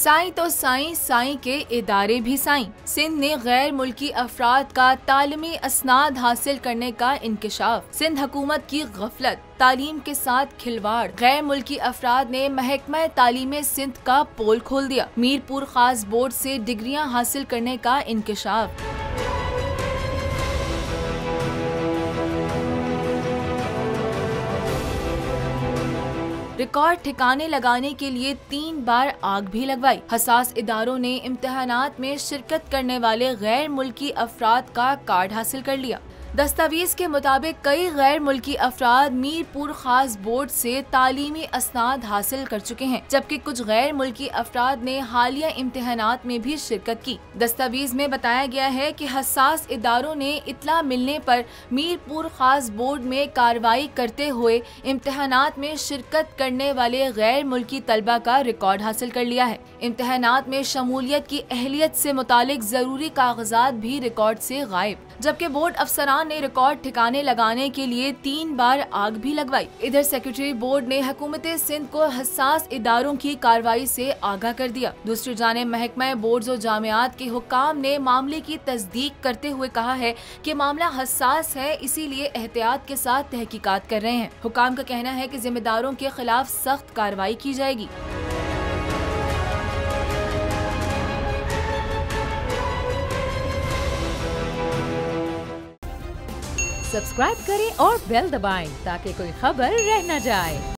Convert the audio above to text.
साईं तो साईं, साईं के इदारे भी साईं। सिंध ने गैर मुल्की अफराद का तालीमी असनाद हासिल करने का इंकशाफ। सिंध हुकूमत की गफलत, तालीम के साथ खिलवाड़। गैर मुल्की अफराद ने महकमा तालीम सिंध का पोल खोल दिया। मीरपुर खास बोर्ड से डिग्रियां हासिल करने का इंकशाफ। रिकॉर्ड ठिकाने लगाने के लिए 3 बार आग भी लगवाई। हसास इदारों ने इम्तिहानात में शिरकत करने वाले गैर मुल्की अफराद का कार्ड हासिल कर लिया। दस्तावेज के मुताबिक कई गैर मुल्की अफराद मीरपुर खास बोर्ड से तालीमी असनाद हासिल कर चुके हैं, जबकि कुछ गैर मुल्की अफराद ने हालिया इम्तिहानात में भी शिरकत की। दस्तावेज में बताया गया है कि हसास इदारों ने इत्तला मिलने पर मीरपुर खास बोर्ड में कार्रवाई करते हुए इम्तिहानात में शिरकत करने वाले गैर मुल्की तलबा का रिकॉर्ड हासिल कर लिया है। इम्तिहानात में शमूलियत की अहलियत से मुतालिक जरूरी कागजात भी रिकॉर्ड से गायब, जबकि बोर्ड अफसरान ने रिकॉर्ड ठिकाने लगाने के लिए 3 बार आग भी लगवाई। इधर सेक्रेटरी बोर्ड ने हुकूमत सिंध को हसास इदारों की कार्रवाई से आगाह कर दिया। दूसरी जानिब महकमा बोर्ड और जामियात के हुकाम ने मामले की तस्दीक करते हुए कहा है कि मामला हसास है, इसीलिए एहतियात के साथ तहकीकात कर रहे हैं। हुकाम का कहना है कि जिम्मेदारों के खिलाफ सख्त कार्रवाई की जाएगी। सब्सक्राइब करें और बेल दबाएं ताकि कोई खबर रह न जाए।